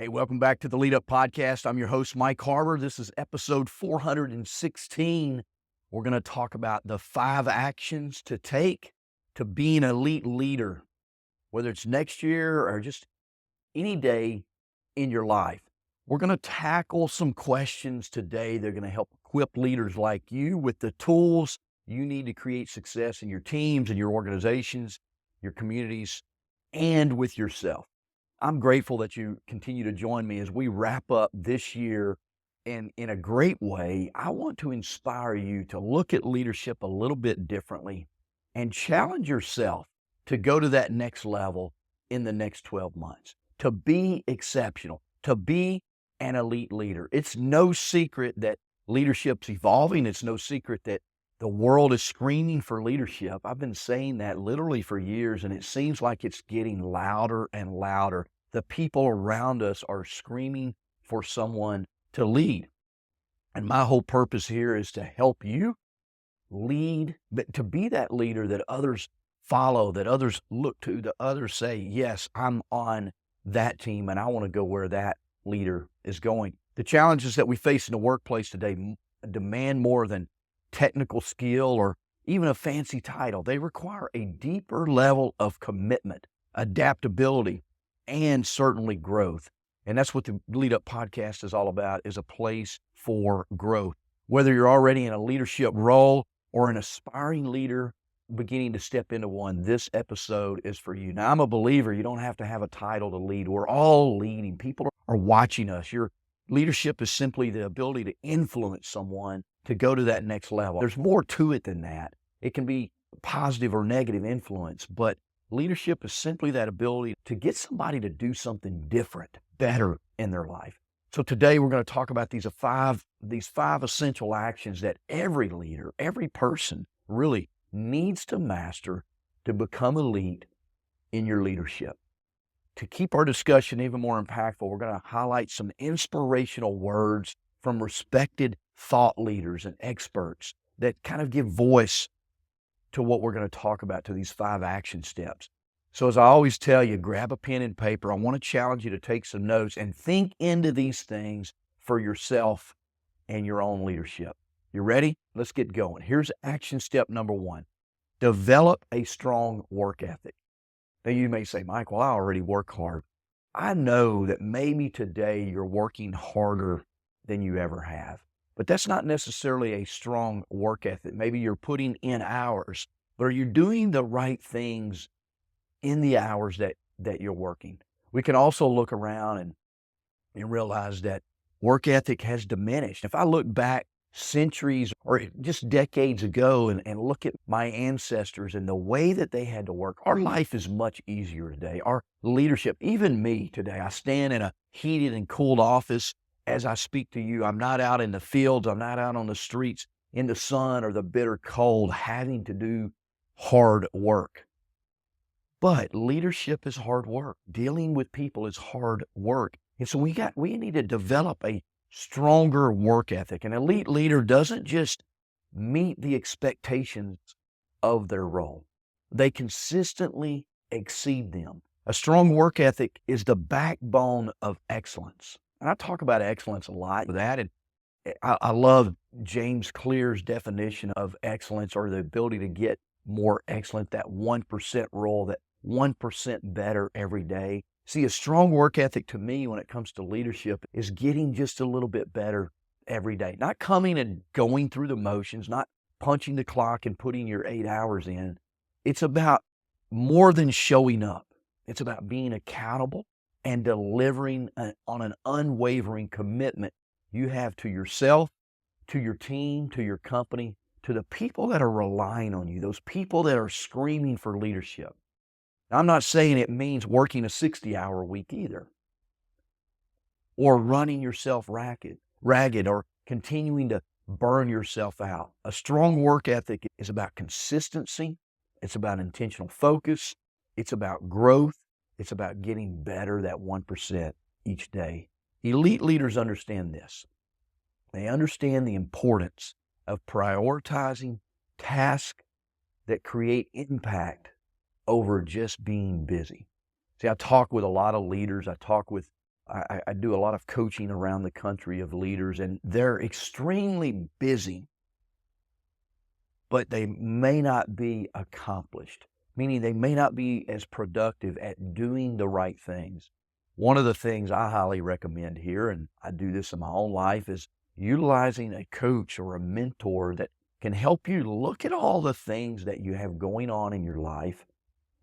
Hey, welcome back to the Lead Up Podcast. I'm your host, Mike Harbour. This is episode 416. We're going to talk about the 5 actions to take to be an elite leader, whether it's next year or just any day in your life. We're going to tackle some questions today that are going to help equip leaders like you with the tools you need to create success in your teams and your organizations, your communities, and with yourself. I'm grateful that you continue to join me as we wrap up this year. And in a great way, I want to inspire you to look at leadership a little bit differently and challenge yourself to go to that next level in the next 12 months, to be exceptional, to be an elite leader. It's no secret that leadership's evolving. It's no secret that the world is screaming for leadership. I've been saying that literally for years, and it seems like it's getting louder and louder. The people around us are screaming for someone to lead. And my whole purpose here is to help you lead, but to be that leader that others follow, that others look to, that others say, yes, I'm on that team and I want to go where that leader is going. The challenges that we face in the workplace today demand more than technical skill or even a fancy title. They require a deeper level of commitment, adaptability, and certainly growth. And that's what the Lead Up Podcast is all about, is a place for growth. Whether you're already in a leadership role or an aspiring leader beginning to step into one, this episode is for you. Now, I'm a believer you don't have to have a title to lead. We're all leading. People are watching us. Your leadership is simply the ability to influence someone to go to that next level. There's more to it than that. It can be positive or negative influence, but leadership is simply that ability to get somebody to do something different, better in their life. So today we're going to talk about these five essential actions that every leader, every person really needs to master to become elite in your leadership. To keep our discussion even more impactful, we're going to highlight some inspirational words from respected thought leaders and experts that kind of give voice to what we're going to talk about, to these 5 action steps. So as I always tell you, grab a pen and paper. I want to challenge you to take some notes and think into these things for yourself and your own leadership. You ready? Let's get going. Here's action step number 1. Develop a strong work ethic. Now you may say, Mike, well, I already work hard. I know that maybe today you're working harder than you ever have, but that's not necessarily a strong work ethic. Maybe you're putting in hours, but are you doing the right things in the hours that you're working? We can also look around and realize that work ethic has diminished. If I look back centuries or just decades ago and look at my ancestors and the way that they had to work, our life is much easier today. Our leadership, even me today, I stand in a heated and cooled office as I speak to you. I'm not out in the fields. I'm not out on the streets in the sun or the bitter cold having to do hard work. But leadership is hard work. Dealing with people is hard work. And so we need to develop a stronger work ethic. An elite leader doesn't just meet the expectations of their role. They consistently exceed them. A strong work ethic is the backbone of excellence. And I talk about excellence a lot with that. And I love James Clear's definition of excellence, or the ability to get more excellent, that 1% rule, that 1% better every day. See, a strong work ethic to me when it comes to leadership is getting just a little bit better every day. Not coming and going through the motions, not punching the clock and putting your 8 hours in. It's about more than showing up. It's about being accountable and delivering on an unwavering commitment you have to yourself, to your team, to your company, to the people that are relying on you, those people that are screaming for leadership. Now, I'm not saying it means working a 60-hour week either, or running yourself ragged, or continuing to burn yourself out. A strong work ethic is about consistency. It's about intentional focus. It's about growth. It's about getting better, that 1% each day. Elite leaders understand this. They understand the importance of prioritizing tasks that create impact over just being busy. See, I talk with a lot of leaders. I talk with I do a lot of coaching around the country of leaders, and they're extremely busy, but they may not be accomplished, meaning they may not be as productive at doing the right things. One of the things I highly recommend here, and I do this in my own life, is utilizing a coach or a mentor that can help you look at all the things that you have going on in your life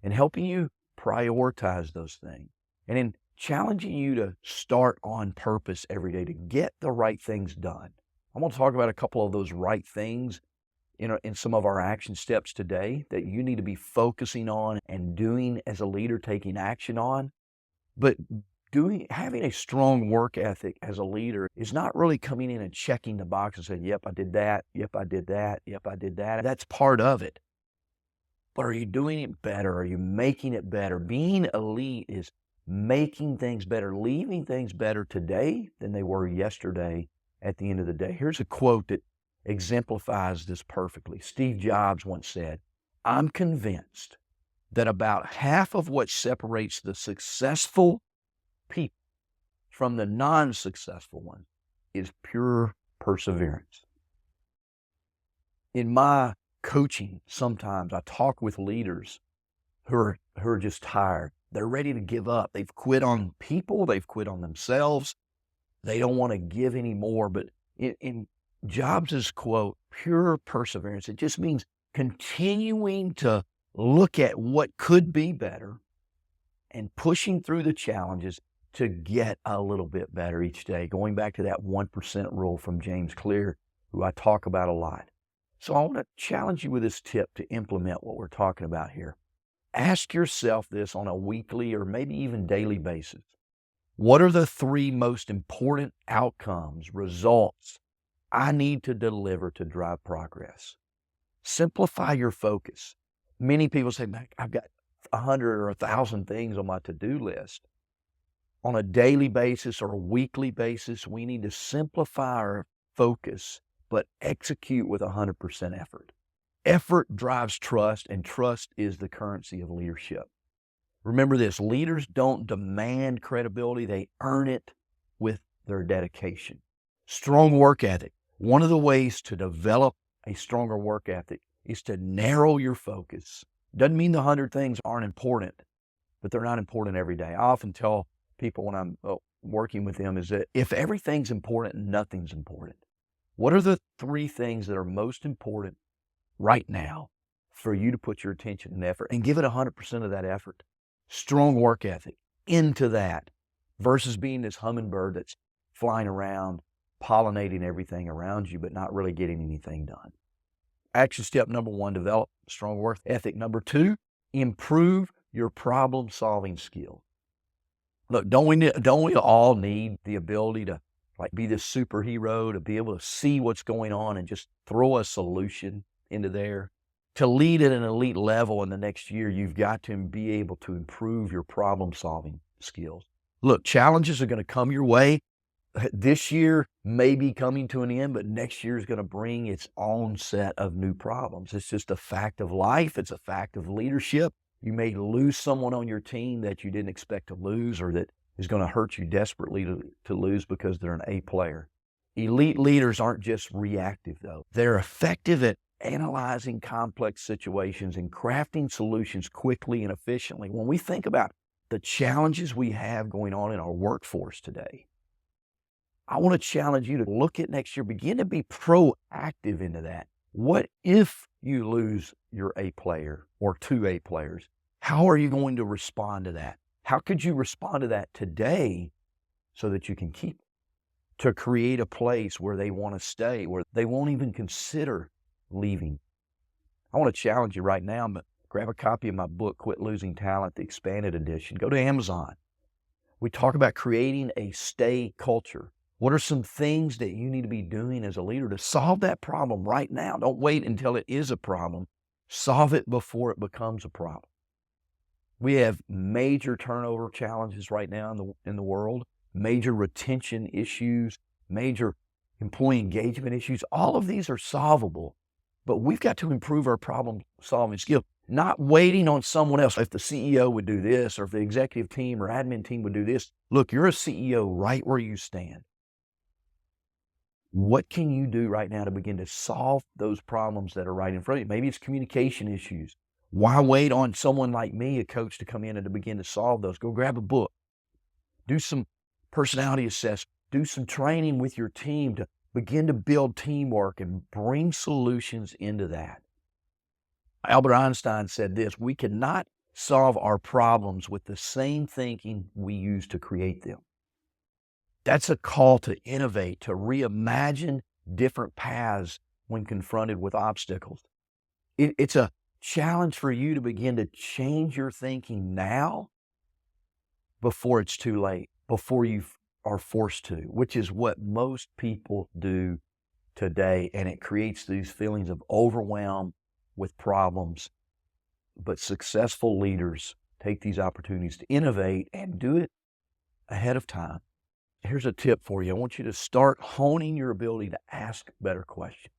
and helping you prioritize those things. And in challenging you to start on purpose every day to get the right things done. I'm going to talk about a couple of those right things in some of our action steps today that you need to be focusing on and doing as a leader, taking action on. But having a strong work ethic as a leader is not really coming in and checking the box and saying, yep, I did that. Yep, I did that. Yep, I did that. That's part of it. But are you doing it better? Are you making it better? Being elite is making things better, leaving things better today than they were yesterday at the end of the day. Here's a quote that exemplifies this perfectly. Steve Jobs once said, "I'm convinced that about half of what separates the successful people from the non-successful ones is pure perseverance." In my coaching, sometimes I talk with leaders who are just tired. They're ready to give up. They've quit on people. They've quit on themselves. They don't want to give anymore. But in Jobs' quote, pure perseverance, it just means continuing to look at what could be better and pushing through the challenges to get a little bit better each day. Going back to that 1% rule from James Clear, who I talk about a lot. So I want to challenge you with this tip to implement what we're talking about here. Ask yourself this on a weekly or maybe even daily basis. What are the 3 most important outcomes, results I need to deliver to drive progress? Simplify your focus. Many people say, I've got 100 or 1,000 things on my to-do list. On a daily basis or a weekly basis, we need to simplify our focus, but execute with 100% effort. Effort drives trust, and trust is the currency of leadership. Remember this, leaders don't demand credibility, they earn it with their dedication. Strong work ethic. One of the ways to develop a stronger work ethic is to narrow your focus. Doesn't mean the 100 things aren't important, but they're not important every day. I often tell people when I'm working with them is that if everything's important, nothing's important. What are the 3 things that are most important right now for you to put your attention and effort and give it 100% of that effort? Strong work ethic into that versus being this hummingbird that's flying around, pollinating everything around you, but not really getting anything done. Action step number 1, develop strong work ethic. Number 2, improve your problem-solving skills. Look, don't we all need the ability to be this superhero, to be able to see what's going on and just throw a solution into there? To lead at an elite level in the next year, you've got to be able to improve your problem-solving skills. Look, challenges are going to come your way. This year may be coming to an end, but next year is going to bring its own set of new problems. It's just a fact of life. It's a fact of leadership. You may lose someone on your team that you didn't expect to lose, or that is going to hurt you desperately to lose because they're an A player. Elite leaders aren't just reactive, though. They're effective at analyzing complex situations and crafting solutions quickly and efficiently. When we think about the challenges we have going on in our workforce today, I want to challenge you to look at next year, begin to be proactive into that. What if you lose your A player or 2 A players? How are you going to respond to that? How could you respond to that today so that you can keep it? To create a place where they want to stay, where they won't even consider leaving. I want to challenge you right now, but grab a copy of my book, Quit Losing Talent, the expanded edition. Go to Amazon. We talk about creating a stay culture. What are some things that you need to be doing as a leader to solve that problem right now? Don't wait until it is a problem. Solve it before it becomes a problem. We have major turnover challenges right now in the world, major retention issues, major employee engagement issues. All of these are solvable, but we've got to improve our problem-solving skill. not waiting on someone else. If the CEO would do this, or if the executive team or admin team would do this, look, you're a CEO right where you stand. What can you do right now to begin to solve those problems that are right in front of you? Maybe it's communication issues. Why wait on someone like me, a coach, to come in and to begin to solve those? Go grab a book. Do some personality assessment. Do some training with your team to begin to build teamwork and bring solutions into that. Albert Einstein said this: we cannot solve our problems with the same thinking we use to create them. That's a call to innovate, to reimagine different paths when confronted with obstacles. It's a challenge for you to begin to change your thinking now before it's too late, before you are forced to, which is what most people do today. And it creates these feelings of overwhelm with problems. But successful leaders take these opportunities to innovate and do it ahead of time. Here's a tip for you. I want you to start honing your ability to ask better questions.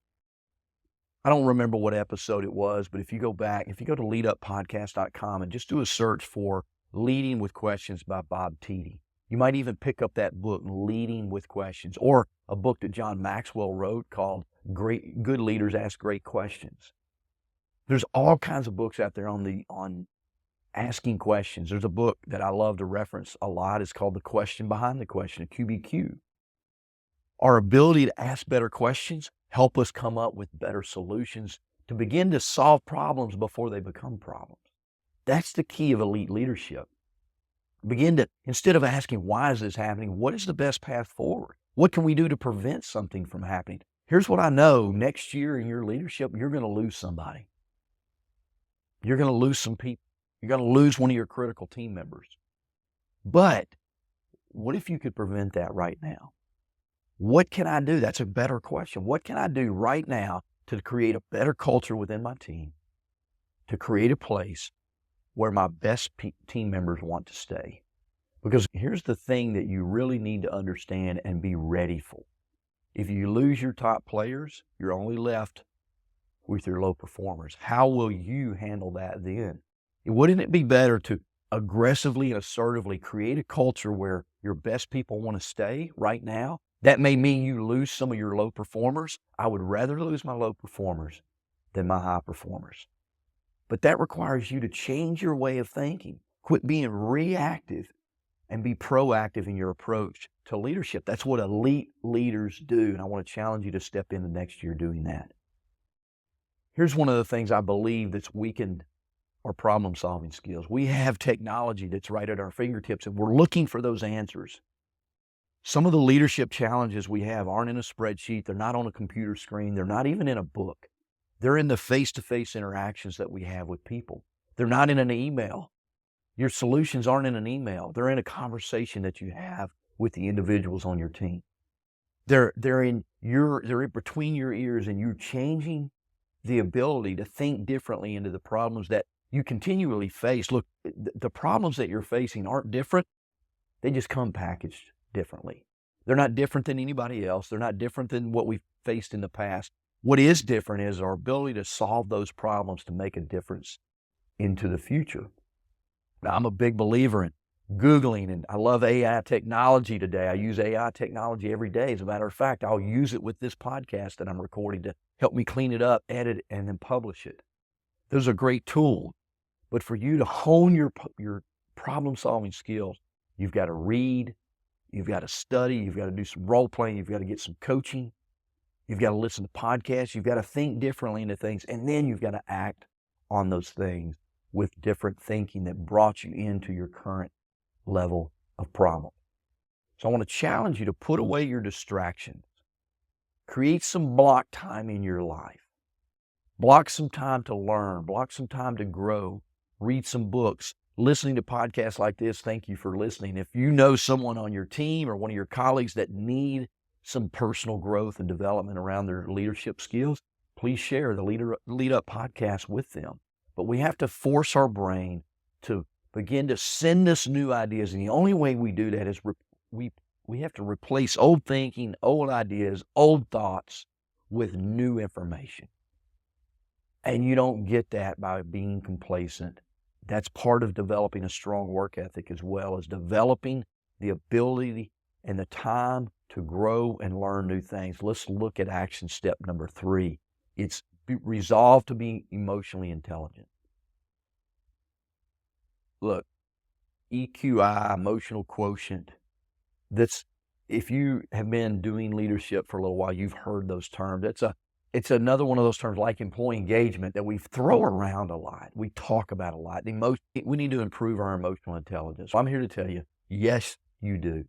I don't remember what episode it was, but if you go to leaduppodcast.com and just do a search for Leading with Questions by Bob Tiede, you might even pick up that book, Leading with Questions, or a book that John Maxwell wrote called Good Leaders Ask Great Questions. There's all kinds of books out there on asking questions. There's a book that I love to reference a lot. It's called The Question Behind the Question, QBQ. Our ability to ask better questions help us come up with better solutions to begin to solve problems before they become problems. That's the key of elite leadership. Begin to, instead of asking, why is this happening? What is the best path forward? What can we do to prevent something from happening? Here's what I know. Next year in your leadership, you're going to lose somebody. You're going to lose some people. You're going to lose one of your critical team members. But what if you could prevent that right now? What can I do? That's a better question. What can I do right now to create a better culture within my team, to create a place where my best team members want to stay? Because here's the thing that you really need to understand and be ready for. If you lose your top players, you're only left with your low performers. How will you handle that then? Wouldn't it be better to aggressively and assertively create a culture where your best people want to stay right now? That may mean you lose some of your low performers. I would rather lose my low performers than my high performers. But that requires you to change your way of thinking. Quit being reactive and be proactive in your approach to leadership. That's what elite leaders do. And I want to challenge you to step into next year doing that. Here's one of the things I believe that's weakened our problem-solving skills. We have technology that's right at our fingertips, and we're looking for those answers. Some of the leadership challenges we have aren't in a spreadsheet. They're not on a computer screen. They're not even in a book. They're in the face-to-face interactions that we have with people. They're not in an email. Your solutions aren't in an email. They're in a conversation that you have with the individuals on your team. They're in between your ears, and you're changing the ability to think differently into the problems that you continually face. Look, the problems that you're facing aren't different. They just come packaged differently. They're not different than anybody else. They're not different than what we've faced in the past. What is different is our ability to solve those problems to make a difference into the future. Now, I'm a big believer in Googling, and I love AI technology today. I use AI technology every day. As a matter of fact, I'll use it with this podcast that I'm recording to help me clean it up, edit it, and then publish it. Those are great tools. But for you to hone your problem-solving skills, you've got to read, you've got to study, you've got to do some role-playing, you've got to get some coaching, you've got to listen to podcasts, you've got to think differently into things, and then you've got to act on those things with different thinking that brought you into your current level of problem. So I want to challenge you to put away your distractions. Create some block time in your life. Block some time to learn. Block some time to grow. Read some books. Listening to podcasts like this, thank you for listening. If you know someone on your team or one of your colleagues that need some personal growth and development around their leadership skills, please share the Lead Up podcast with them. But we have to force our brain to begin to send us new ideas. And the only way we do that is we have to replace old thinking, old ideas, old thoughts with new information. And you don't get that by being complacent. That's part of developing a strong work ethic as well as developing the ability and the time to grow and learn new things. Let's look at action step number 3. It's resolve to be emotionally intelligent. Look, EQI, emotional quotient, if you have been doing leadership for a little while, you've heard those terms. It's another one of those terms like employee engagement that we throw around a lot. We talk about a lot. We need to improve our emotional intelligence. So I'm here to tell you, yes, you do.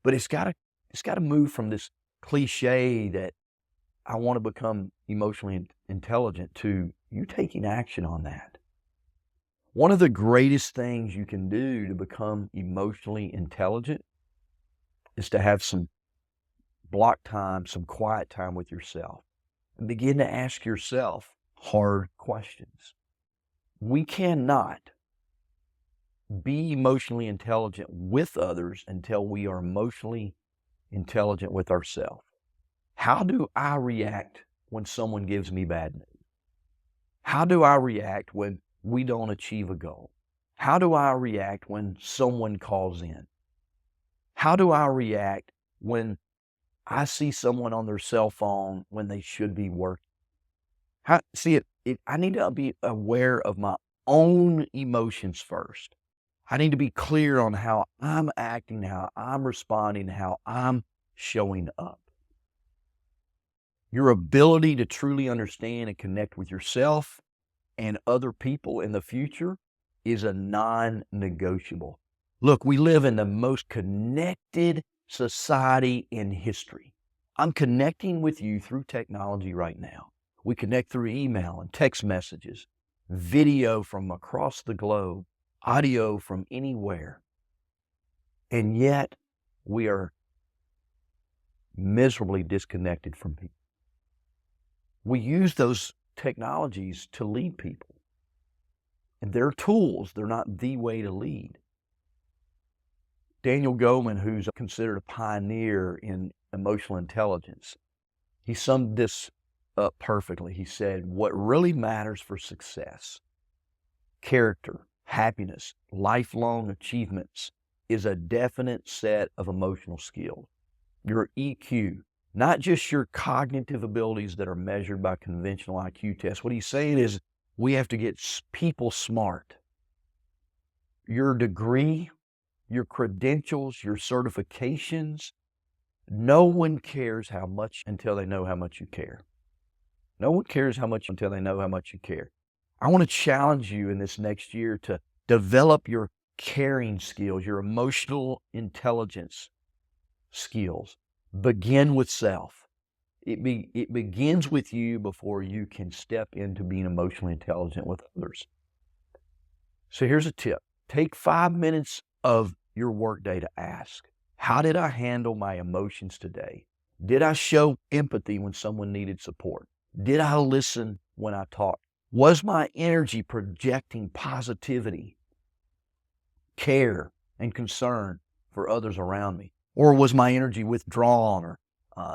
But it's got to move from this cliche that I want to become emotionally intelligent to you taking action on that. One of the greatest things you can do to become emotionally intelligent is to have some block time, some quiet time with yourself, and begin to ask yourself hard questions. We cannot be emotionally intelligent with others until we are emotionally intelligent with ourselves. How do I react when someone gives me bad news? How do I react when we don't achieve a goal? How do I react when someone calls in? How do I react when I see someone on their cell phone when they should be working? I need to be aware of my own emotions first. I need to be clear on how I'm acting, how I'm responding, how I'm showing up. Your ability to truly understand and connect with yourself and other people in the future is a non-negotiable. Look, we live in the most connected society in history. I'm connecting with you through technology right now. We connect through email and text messages, video from across the globe, audio from anywhere. And yet we are miserably disconnected from people. We use those technologies to lead people. And they're tools. They're not the way to lead. Daniel Goleman, who's considered a pioneer in emotional intelligence, he summed this up perfectly. He said, what really matters for success, character, happiness, lifelong achievements is a definite set of emotional skills. Your EQ, not just your cognitive abilities that are measured by conventional IQ tests. What he's saying is we have to get people smart. Your degree, your credentials, your certifications, no one cares how much until they know how much you care. No one cares how much until they know how much you care. I want to challenge you in this next year to develop your caring skills, your emotional intelligence skills. Begin with self. It begins with you before you can step into being emotionally intelligent with others. So here's a tip. Take 5 minutes of your workday to ask, how did I handle my emotions today? Did I show empathy when someone needed support? Did I listen when I talked? Was my energy projecting positivity, care, and concern for others around me? Or was my energy withdrawn or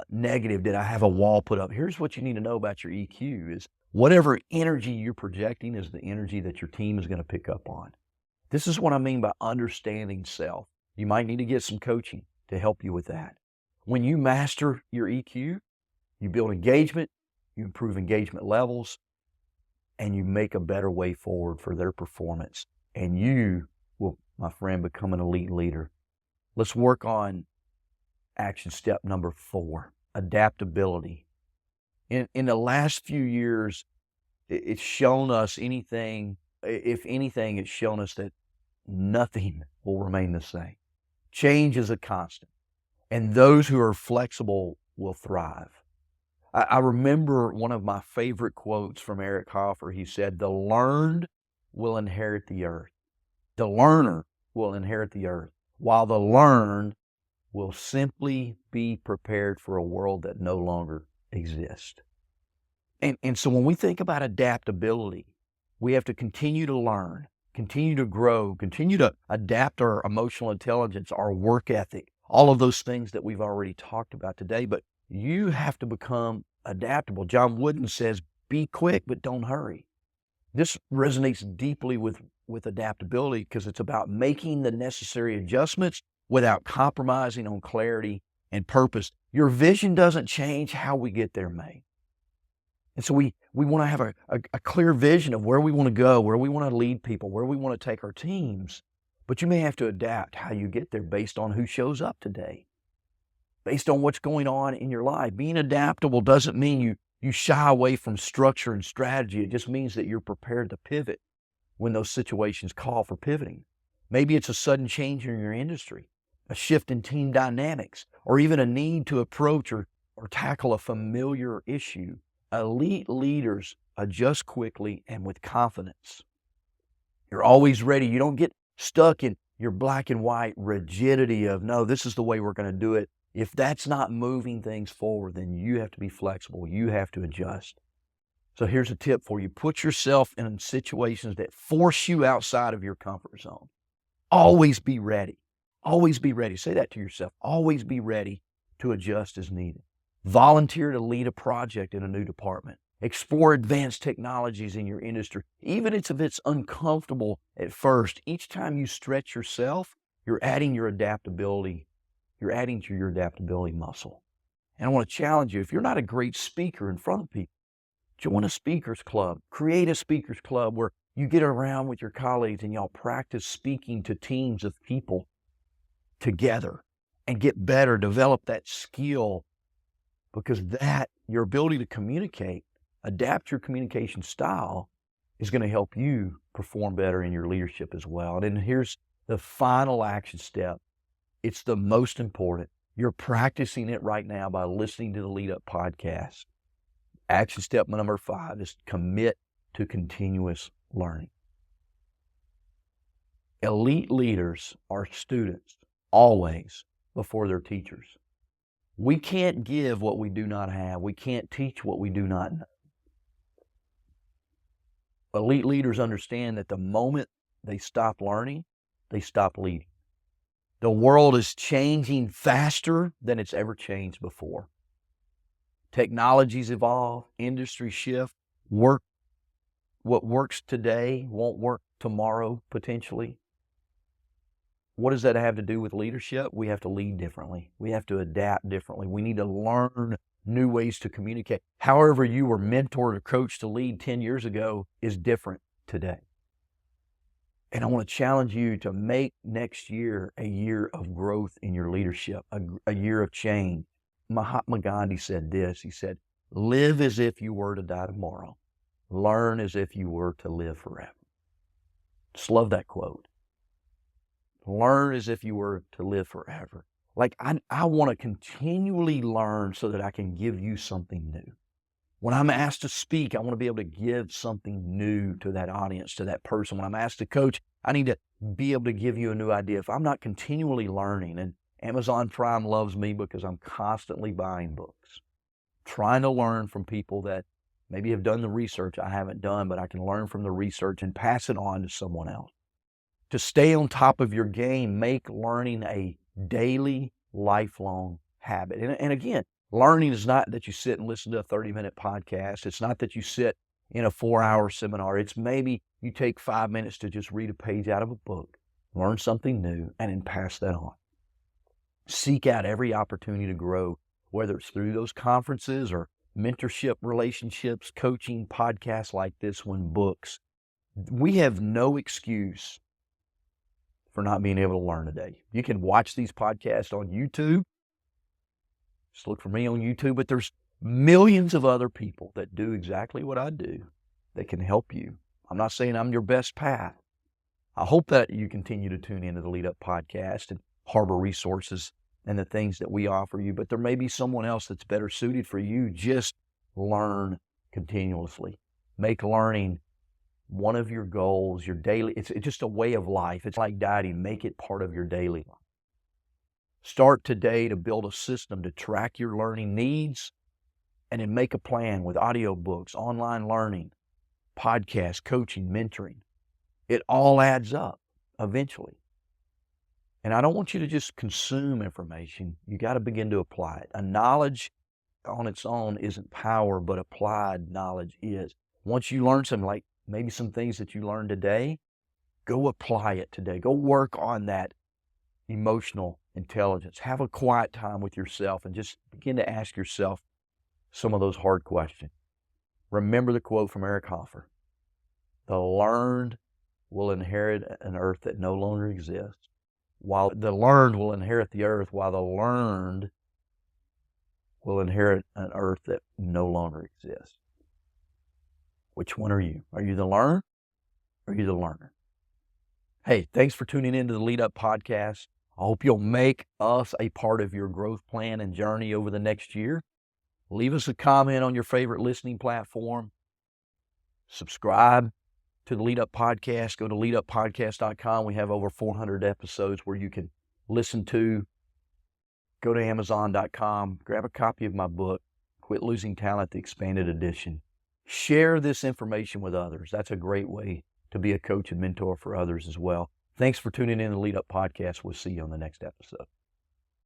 negative? Did I have a wall put up? Here's what you need to know about your EQ is whatever energy you're projecting is the energy that your team is going to pick up on. This is what I mean by understanding self. You might need to get some coaching to help you with that. When you master your EQ, you build engagement, you improve engagement levels, and you make a better way forward for their performance. And you will, my friend, become an elite leader. Let's work on action step number 4, adaptability. In the last few years, it's shown us if anything, it's shown us that nothing will remain the same. Change is a constant, and those who are flexible will thrive. I remember one of my favorite quotes from Eric Hoffer. He said, the learned will inherit the earth. The learner will inherit the earth, while the learned will simply be prepared for a world that no longer exists. And so when we think about adaptability, we have to continue to learn, continue to grow, continue to adapt our emotional intelligence, our work ethic, all of those things that we've already talked about today. But you have to become adaptable. John Wooden says, be quick, but don't hurry. This resonates deeply with adaptability because it's about making the necessary adjustments without compromising on clarity and purpose. Your vision doesn't change, how we get there may. And so we want to have a clear vision of where we want to go, where we want to lead people, where we want to take our teams. But you may have to adapt how you get there based on who shows up today, based on what's going on in your life. Being adaptable doesn't mean you shy away from structure and strategy. It just means that you're prepared to pivot when those situations call for pivoting. Maybe it's a sudden change in your industry, a shift in team dynamics, or even a need to approach or tackle a familiar issue. Elite leaders adjust quickly and with confidence. You're always ready. You don't get stuck in your black and white rigidity of, no, this is the way we're going to do it. If that's not moving things forward, then you have to be flexible. You have to adjust. So here's a tip for you. Put yourself in situations that force you outside of your comfort zone. Always be ready. Always be ready. Say that to yourself. Always be ready to adjust as needed. Volunteer to lead a project in a new department. Explore advanced technologies in your industry. Even if it's uncomfortable at first, each time you stretch yourself, you're adding your adaptability. You're adding to your adaptability muscle. And I want to challenge you, if you're not a great speaker in front of people, join a speakers club. Create a speakers club where you get around with your colleagues and y'all practice speaking to teams of people together and get better, develop that skill, because your ability to communicate, adapt your communication style is going to help you perform better in your leadership as well. And then here's the final action step. It's the most important. You're practicing it right now by listening to the Lead Up podcast. Action step number 5 is commit to continuous learning. Elite leaders are students always before they're teachers. We can't give what we do not have. We can't teach what we do not know. Elite leaders understand that the moment they stop learning, they stop leading. The world is changing faster than it's ever changed before. Technologies evolve, industries shift, what works today won't work tomorrow, potentially. What does that have to do with leadership? We have to lead differently. We have to adapt differently. We need to learn new ways to communicate. However you were mentored or coached to lead 10 years ago is different today. And I want to challenge you to make next year a year of growth in your leadership, a year of change. Mahatma Gandhi said this. He said, live as if you were to die tomorrow. Learn as if you were to live forever. Just love that quote. Learn as if you were to live forever. Like I want to continually learn so that I can give you something new. When I'm asked to speak, I want to be able to give something new to that audience, to that person. When I'm asked to coach, I need to be able to give you a new idea. If I'm not continually learning, and Amazon Prime loves me because I'm constantly buying books, trying to learn from people that maybe have done the research I haven't done, but I can learn from the research and pass it on to someone else. To stay on top of your game, make learning a daily, lifelong habit. And again, learning is not that you sit and listen to a 30-minute podcast. It's not that you sit in a 4-hour seminar. It's maybe you take 5 minutes to just read a page out of a book, learn something new, and then pass that on. Seek out every opportunity to grow, whether it's through those conferences or mentorship relationships, coaching, podcasts like this one, books. We have no excuse for not being able to learn today. You can watch these podcasts on YouTube. Just look for me on YouTube, but there's millions of other people that do exactly what I do that can help you. I'm not saying I'm your best path. I hope that you continue to tune into the Lead Up podcast and Harbour Resources and the things that we offer you, but there may be someone else that's better suited for you. Just learn continuously. Make learning one of your goals, your daily, it's just a way of life. It's like dieting. Make it part of your daily life. Start today to build a system to track your learning needs and then make a plan with audiobooks, online learning, podcasts, coaching, mentoring. It all adds up eventually. And I don't want you to just consume information. You got to begin to apply it. A knowledge on its own isn't power, but applied knowledge is. Once you learn something, like maybe some things that you learned today, go apply it today. Go work on that emotional intelligence. Have a quiet time with yourself and just begin to ask yourself some of those hard questions. Remember the quote from Eric Hoffer: "The learned will inherit an earth that no longer exists, while the learned will inherit the earth, while the learned will inherit an earth that no longer exists." Which one are you? Are you the learned or are you the learner? Hey, thanks for tuning into the Lead Up Podcast. I hope you'll make us a part of your growth plan and journey over the next year. Leave us a comment on your favorite listening platform. Subscribe to the Lead Up Podcast. Go to leaduppodcast.com. We have over 400 episodes where you can listen to. Go to amazon.com. Grab a copy of my book, Quit Losing Talent, the Expanded Edition. Share this information with others. That's a great way to be a coach and mentor for others as well. Thanks for tuning in to the Lead Up Podcast. We'll see you on the next episode.